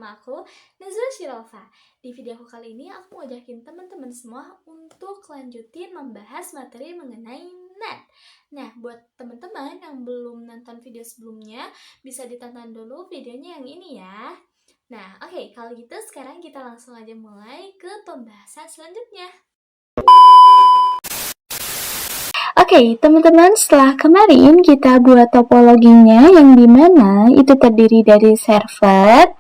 sama aku, Nazwa Shirova. Di video aku kali ini, aku mau ajakin teman-teman semua untuk lanjutin membahas materi mengenai NET. Nah, buat teman-teman yang belum nonton video sebelumnya, bisa ditonton dulu videonya yang ini ya. Nah, oke, kalau gitu sekarang kita langsung aja mulai ke pembahasan selanjutnya. Oke, teman-teman, setelah kemarin kita buat topologinya yang dimana itu terdiri dari server.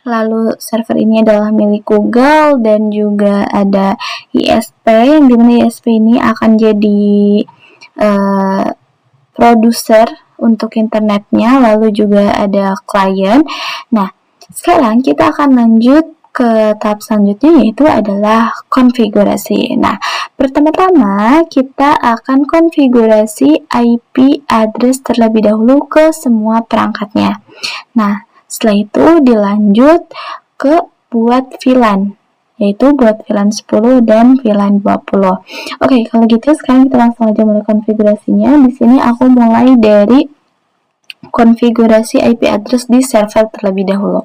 Lalu server ini adalah milik Google dan juga ada ISP yang dimana ISP ini akan jadi produser untuk internetnya. Lalu juga ada klien. Nah, sekarang kita akan lanjut ke tahap selanjutnya yaitu adalah konfigurasi. Nah, pertama-tama kita akan konfigurasi IP address terlebih dahulu ke semua perangkatnya. Nah, setelah itu dilanjut ke buat VLAN, yaitu buat VLAN 10 dan VLAN 20. Oke, kalau gitu sekarang kita langsung aja mulai konfigurasinya. Di sini aku mulai dari konfigurasi IP address di server terlebih dahulu.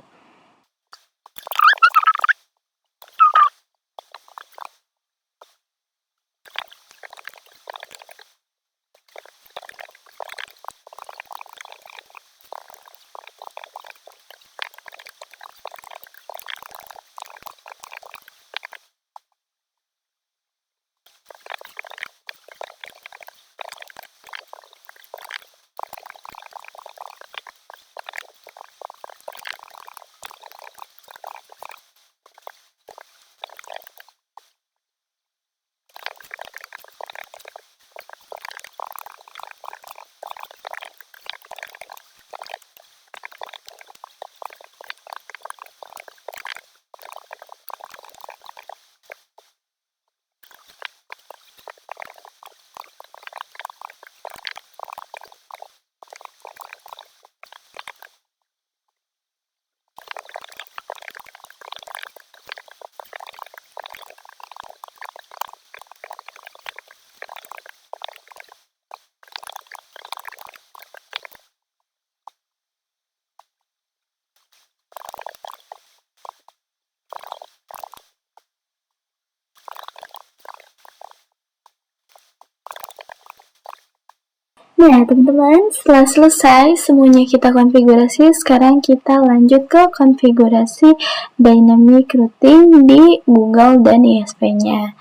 Nah, teman-teman, setelah selesai semuanya kita konfigurasi, sekarang kita lanjut ke konfigurasi dynamic routing di Google dan ISP-nya.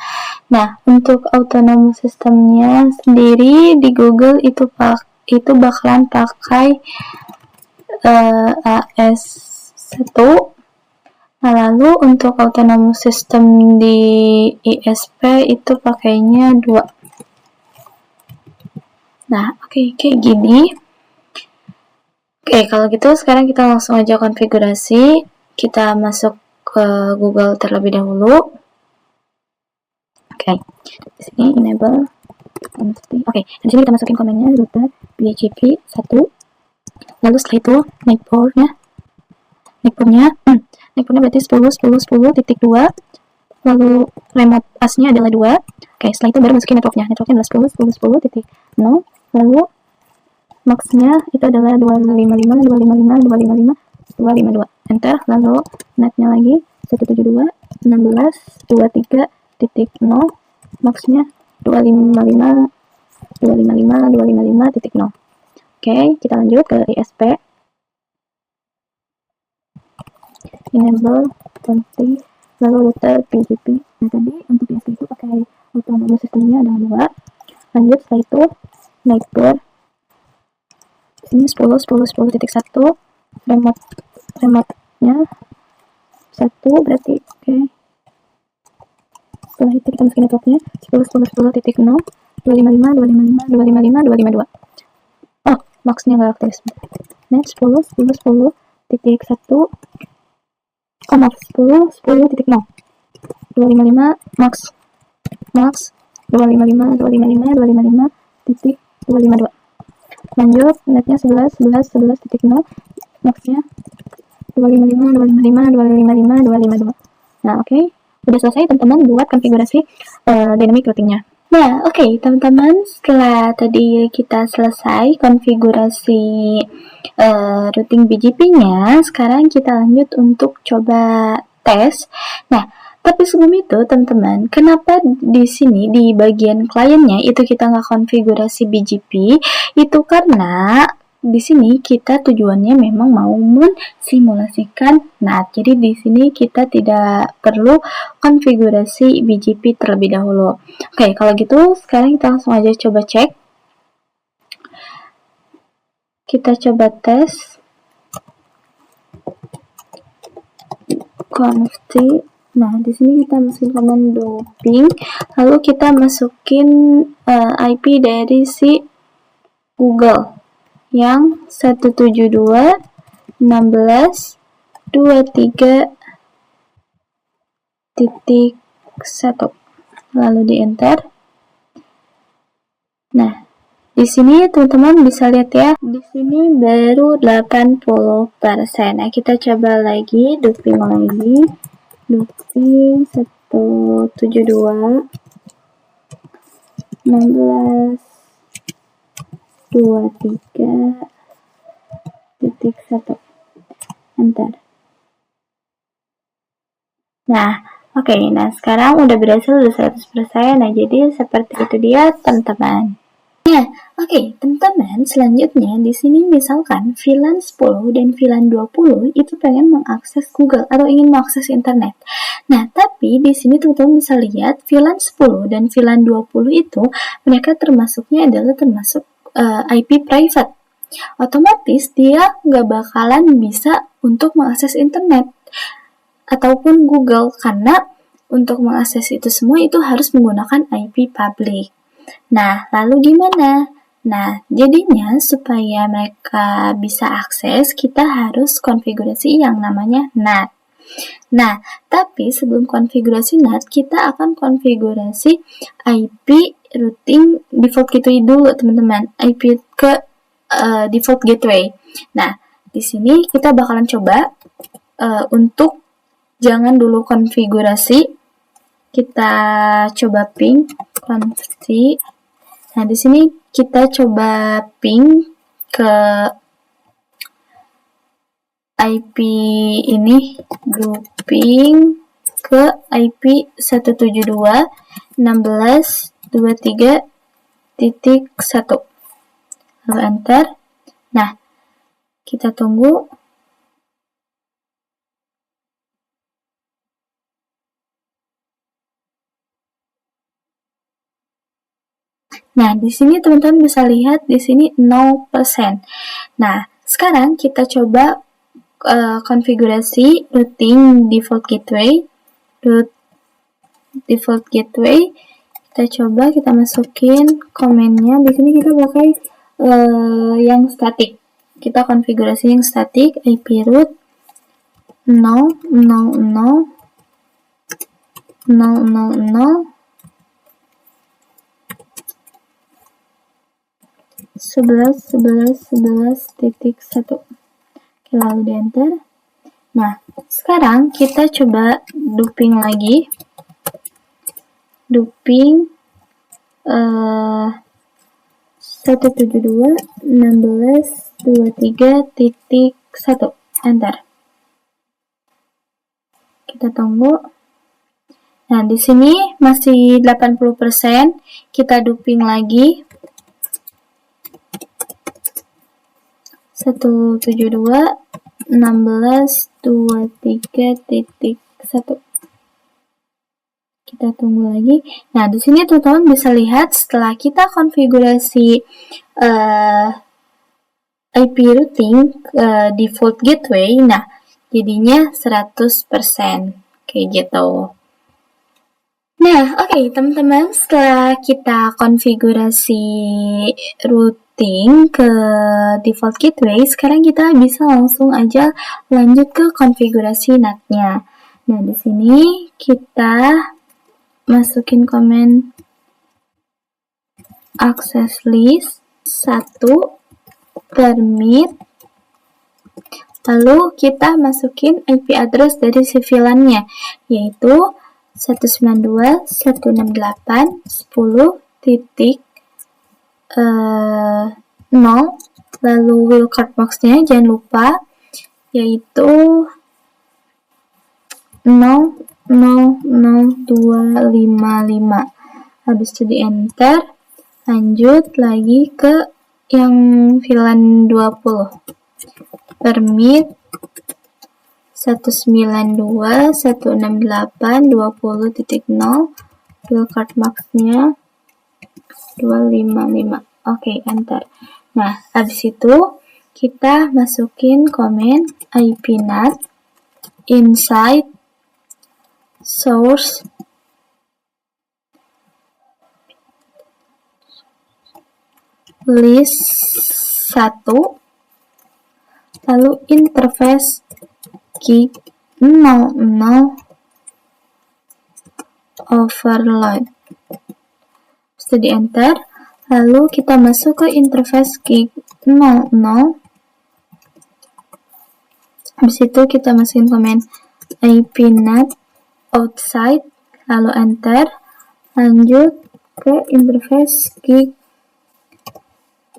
Nah, untuk autonomous systemnya sendiri di Google itu bakalan pakai AS1. Nah, lalu untuk autonomous system di ISP itu pakainya 2. Nah, oke, kayak gini. Oke, kalau gitu sekarang kita langsung aja konfigurasi. Kita masuk ke Google terlebih dahulu. Oke, di sini enable. Oke, di sini kita masukin komennya router PHP 1. Lalu setelah itu networknya berarti 10.10.10.2. Lalu remote asnya adalah 2. Oke, setelah itu baru masukin networknya adalah 10.10.10.0. Lalu max-nya itu adalah 255, enter. Lalu netnya lagi 172.16.23.0, max-nya 255.255.0. Oke, kita lanjut ke ISP. Enable config, lalu router PGP. Nah, tadi untuk ISP itu pakai autonomous systemnya ada 2. Lanjut setelah itu network ini 10.10.10.1, remote-nya 1 berarti. Oke. Setelah itu kita masukin networknya 10.10.10.0, 255.255.255.252. Oh, max-nya nggak aktif. Net 10.10.10.1, max 10.10.0, 255 max 255.255.252. Lanjut netnya 11.11.11.0, max-nya 255.255.255.252. Nah, oke. Udah selesai teman-teman buat konfigurasi dynamic routing-nya. Nah, oke, teman-teman, setelah tadi kita selesai konfigurasi routing BGP-nya, sekarang kita lanjut untuk coba tes. Nah, tapi sebelum itu, teman-teman, kenapa di sini di bagian kliennya itu kita nggak konfigurasi BGP? Itu karena di sini kita tujuannya memang mau mensimulasikan NAT. Jadi di sini kita tidak perlu konfigurasi BGP terlebih dahulu. Oke, kalau gitu sekarang kita langsung aja coba cek. Kita coba tes conft. Nah, di sini kita masukin command ping, lalu kita masukin IP dari si Google yang 172.16.23.1. Lalu di enter. Nah, di sini teman-teman bisa lihat ya, di sini baru 80%. Nah, kita coba lagi, duping 172 16.23.1. Enter. Nah, oke, nah sekarang udah berhasil 100%. Nah, jadi seperti itu dia, teman-teman. Nah, oke, teman-teman, selanjutnya di sini misalkan VLAN 10 dan VLAN 20 itu pengen mengakses Google atau ingin mengakses internet. Nah, tapi di sini teman-teman bisa lihat VLAN 10 dan VLAN 20 itu mereka termasuknya adalah termasuk IP private. Otomatis dia nggak bakalan bisa untuk mengakses internet ataupun Google, karena untuk mengakses itu semua itu harus menggunakan IP public. Nah, lalu gimana? Nah, jadinya supaya mereka bisa akses, kita harus konfigurasi yang namanya NAT. Nah, tapi sebelum konfigurasi NAT, kita akan konfigurasi IP routing default gateway dulu, teman-teman. IP ke default gateway. Nah, di sini kita bakalan coba untuk jangan dulu konfigurasi, kita coba ping conft. Nah, di sini kita coba ping ke IP ini, grouping ke IP 172.16.23.1. Lalu enter. Nah, kita tunggu. Nah, di sini teman-teman bisa lihat di sini 0%. Nah, sekarang kita coba konfigurasi routing default gateway. Default gateway. Kita coba kita masukin komennya. Di sini kita pakai yang static. Kita konfigurasi yang static, IP root 000 11.11.11.1. Oke, lalu di enter. Nah, sekarang kita coba duping lagi. Duping 172.16.23.1. Enter. Kita tunggu. Nah, di sini masih 80%. Kita duping lagi. 172.16.23.1. Kita tunggu lagi. Nah, di sini teman-teman bisa lihat setelah kita konfigurasi IP routing default gateway, nah jadinya 100%. Kayak gitu. Nah, oke, teman-teman, setelah kita konfigurasi routing ke default gateway, sekarang kita bisa langsung aja lanjut ke konfigurasi NAT-nya. Nah, di sini kita masukin komen access list 1 permit, lalu kita masukin IP address dari si VLAN-nya, yaitu 192.168.10.0, lalu wildcard box-nya jangan lupa yaitu 000255. Habis itu di enter, lanjut lagi ke yang VLAN 20. Permit 192.168.20.0, wildcard box-nya 255. Oke, enter. Nah, habis itu kita masukin komen ipnat inside source list 1, lalu interface gig 00 overload. Setelah di enter, lalu kita masuk ke interface gig 00. Habis itu kita masukin komen ipnat outside, lalu enter, lanjut ke interface gig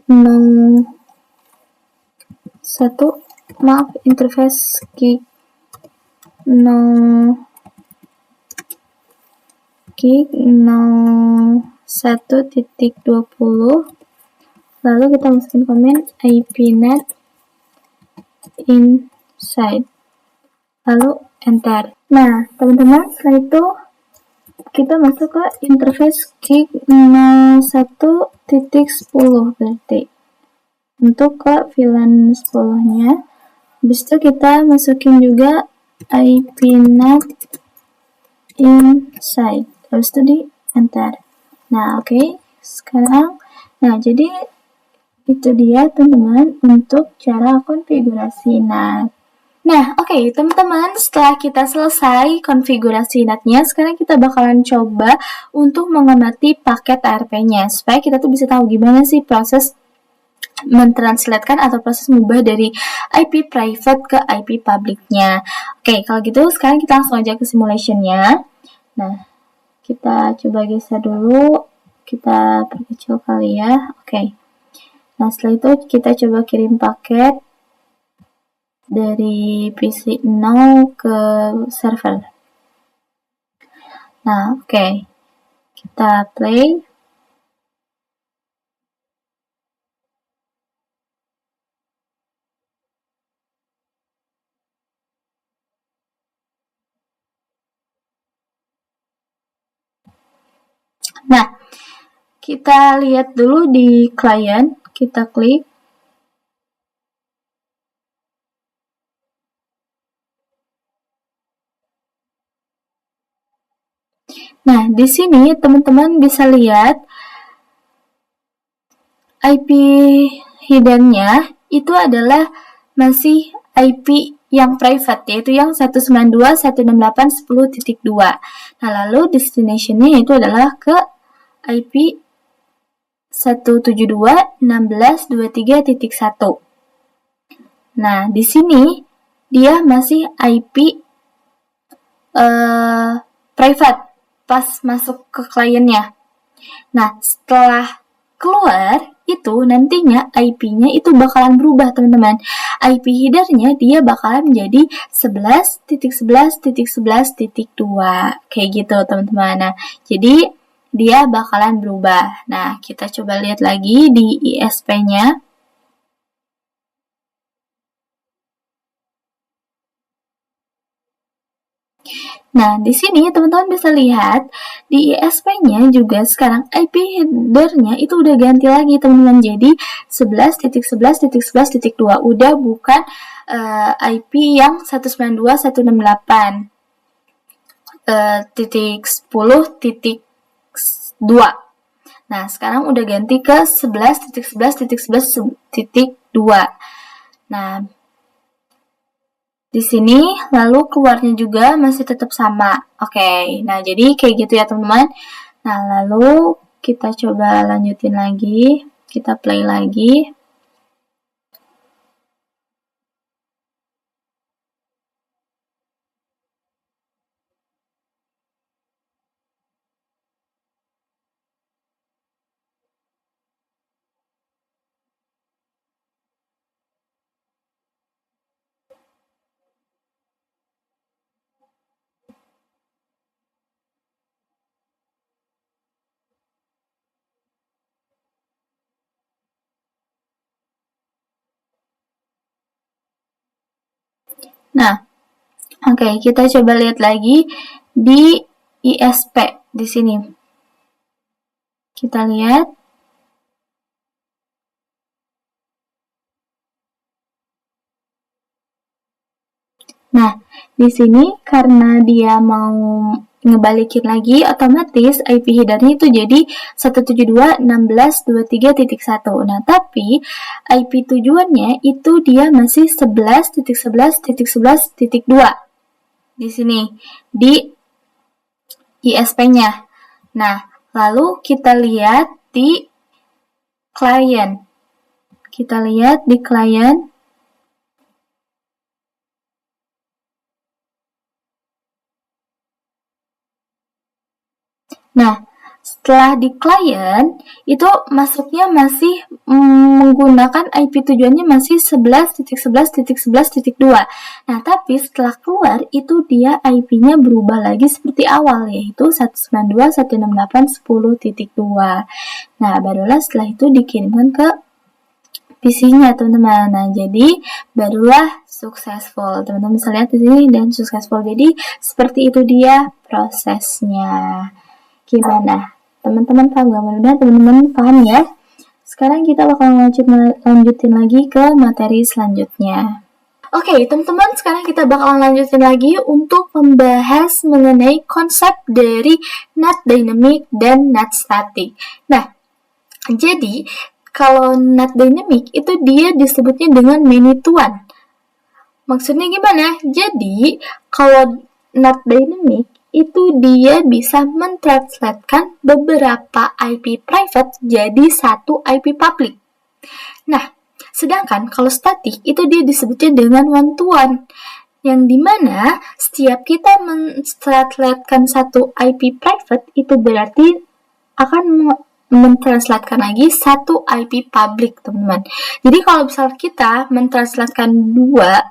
01, maaf, interface gig 01.20, lalu kita masukin komen ipnat inside, lalu enter. Nah, teman-teman, setelah itu kita masuk ke interface gig 01.10 berarti untuk ke VLAN 10-nya. Habis itu kita masukin juga ipnat inside, habis itu di enter. Nah, oke. Sekarang, nah, jadi itu dia teman-teman untuk cara konfigurasi NAT. Nah, oke, teman-teman, setelah kita selesai konfigurasi NAT-nya, sekarang kita bakalan coba untuk mengamati paket ARP-nya, supaya kita tuh bisa tahu gimana sih proses mentranslatekan atau proses mengubah dari IP private ke IP public-nya. Oke, kalau gitu sekarang kita langsung aja ke simulation-nya. Nah, kita coba geser dulu, kita perkecil kali ya. Oke. Nah, setelah itu kita coba kirim paket dari PC 0 ke server. Nah, oke. Kita play. Nah, kita lihat dulu di klien, kita klik. Nah, di sini teman-teman bisa lihat IP hidden-nya itu adalah masih IP yang private, yaitu yang 192.168.10.2. Nah, lalu destination-nya itu adalah ke IP 172.16.23.1. Nah, di sini dia masih IP private pas masuk ke kliennya. Nah, setelah keluar itu nantinya IP-nya itu bakalan berubah, teman-teman. IP header-nya dia bakalan menjadi 11.11.11.2 kayak gitu, teman-teman. Nah, jadi dia bakalan berubah. Nah, kita coba lihat lagi di ISP-nya. Nah, di sini teman-teman bisa lihat di ISP-nya juga sekarang IP header-nya itu udah ganti lagi, teman-teman. Jadi 11.11.11.2 udah bukan IP yang 192.168 10.2. Nah, sekarang udah ganti ke 11.11.11.2. Nah, di sini lalu keluarnya juga masih tetap sama. Oke, nah jadi kayak gitu ya teman-teman. Nah, lalu kita coba lanjutin lagi. Kita play lagi. Nah, oke, kita coba lihat lagi di ISP di sini. Kita lihat. Nah, di sini karena dia mau ngebalikin lagi, otomatis IP headernya itu jadi 172.16.23.1. Nah, tapi IP tujuannya itu dia masih 11.11.11.2 di sini, di ISP-nya. Nah, lalu kita lihat di klien. Kita lihat di klien. Nah, setelah di klien, itu masuknya masih menggunakan IP tujuannya masih 11.11.11.2. Nah, tapi setelah keluar, itu dia IP-nya berubah lagi seperti awal, yaitu 192.168.10.2. Nah, barulah setelah itu dikirimkan ke PC-nya, teman-teman. Nah, jadi barulah successful. Teman-teman bisa lihat di sini dan successful. Jadi, seperti itu dia prosesnya. Gimana? Teman-teman paham gak? Mudah-mudahan teman-teman paham ya. Sekarang kita bakal lanjutin lagi ke materi selanjutnya. Oke, teman-teman, sekarang kita bakal lanjutin lagi untuk membahas mengenai konsep dari NAT dynamic dan NAT static. Nah, jadi kalau NAT dynamic itu dia disebutnya dengan many to one. Maksudnya gimana? Jadi, kalau NAT dynamic itu dia bisa mentranslatekan beberapa IP private jadi satu IP public. Nah, sedangkan kalau static itu dia disebutnya dengan one to one, yang dimana setiap kita mentranslatekan satu IP private itu berarti akan mentranslatekan lagi satu IP public, teman-teman. Jadi kalau misal kita mentranslatekan dua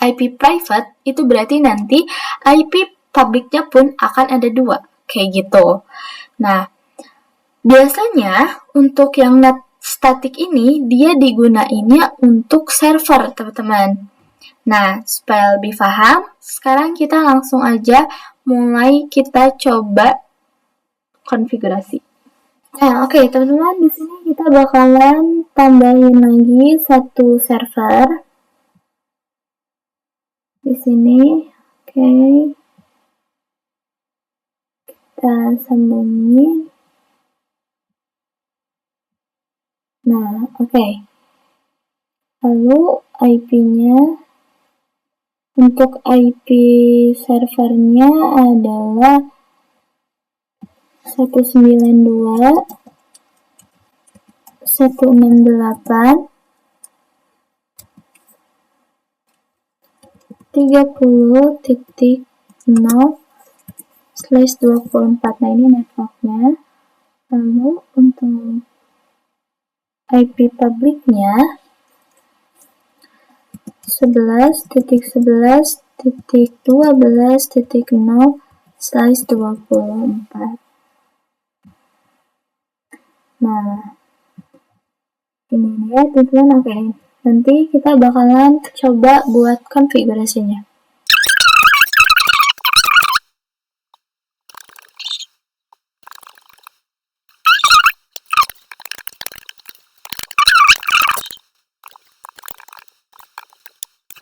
IP private, itu berarti nanti IP publiknya pun akan ada dua, kayak gitu. Nah, biasanya untuk yang NAT static ini, dia digunainnya untuk server, teman-teman. Nah, supaya lebih paham, sekarang kita langsung aja mulai kita coba konfigurasi. Nah, oke, teman-teman, di sini kita bakalan tambahin lagi satu server. Di sini, oke. Kita sambungin. Nah, oke. Lalu IP-nya, untuk IP servernya adalah 192.168.30.0/24. Nah, ini networknya. Lalu untuk IP publiknya 11.11.12.0/24. Nah, ini ya, teman-teman. Oke, nanti kita bakalan coba buat konfigurasinya.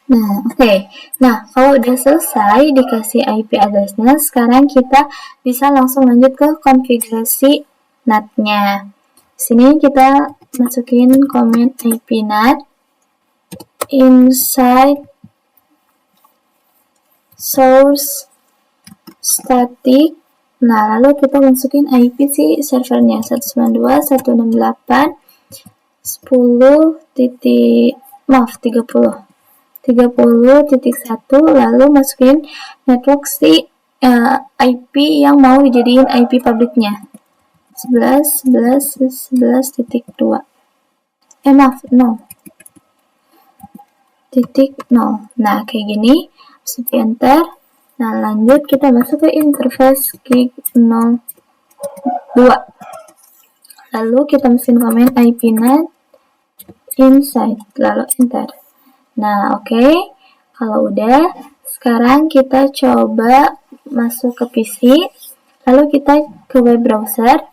Nah, oke. Nah, kalau udah selesai dikasih IP address-nya, sekarang kita bisa langsung lanjut ke konfigurasi NAT-nya. Sini kita masukin command IP NAT inside source static. Nah, lalu kita masukin IP si servernya 192.168.30.1, lalu masukin network si IP yang mau dijadiin IP publiknya 11.11.11.2. Maaf, 0.0. Nah, kayak gini, masukin enter. Nah, lanjut kita masuk ke interface gig 02. Lalu kita masukin command IP NAT inside, lalu enter. Nah, oke. Kalau udah, sekarang kita coba masuk ke PC, lalu kita ke web browser.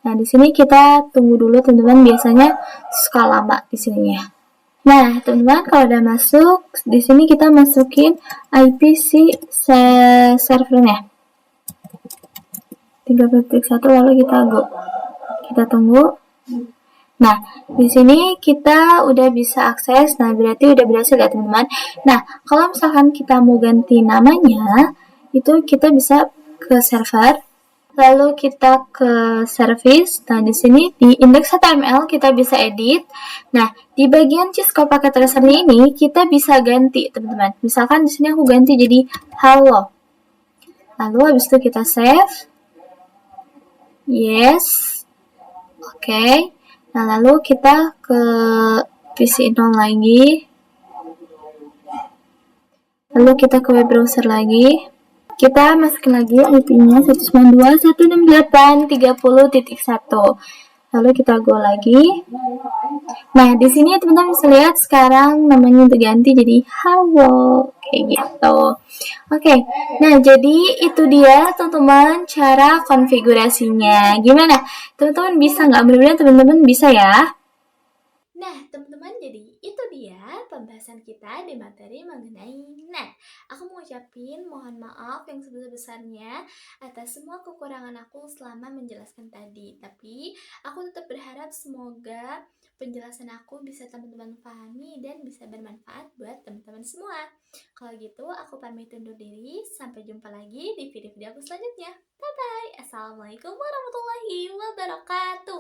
Nah, di sini kita tunggu dulu teman-teman, biasanya suka lama di sininya. Nah, teman-teman kalau udah masuk, di sini kita masukin IP si servernya. 3.1 lalu kita go. Kita tunggu. Nah, di sini kita udah bisa akses. Nah, berarti udah berhasil ya, teman-teman. Nah, kalau misalkan kita mau ganti namanya, itu kita bisa ke server, lalu kita ke service. Nah, di sini di index.html kita bisa edit. Nah, di bagian Cisco paket tracer ini kita bisa ganti, teman-teman. Misalkan di sini aku ganti jadi hello. Lalu habis itu kita save. Yes. Oke. Nah, lalu kita ke PC Inol lagi. Lalu kita ke web browser lagi. Kita masukin lagi IP-nya 192.168.30.1. Lalu kita go lagi. Nah, di sini teman-teman bisa lihat sekarang namanya diganti jadi Halo. Kayak gitu. Oke, nah jadi itu dia teman-teman cara konfigurasinya. Gimana? Teman-teman bisa nggak? Mudah-mudahan teman-teman bisa ya. Nah, teman-teman, jadi itu dia pembahasan kita di materi mengenai NET. Aku mau ucapin mohon maaf yang sebesar-besarnya atas semua kekurangan aku selama menjelaskan tadi. Tapi, aku tetap berharap semoga penjelasan aku bisa teman-teman pahami dan bisa bermanfaat buat teman-teman semua. Kalau gitu, aku pamit undur diri. Sampai jumpa lagi di video-video aku selanjutnya. Bye-bye. Assalamualaikum warahmatullahi wabarakatuh.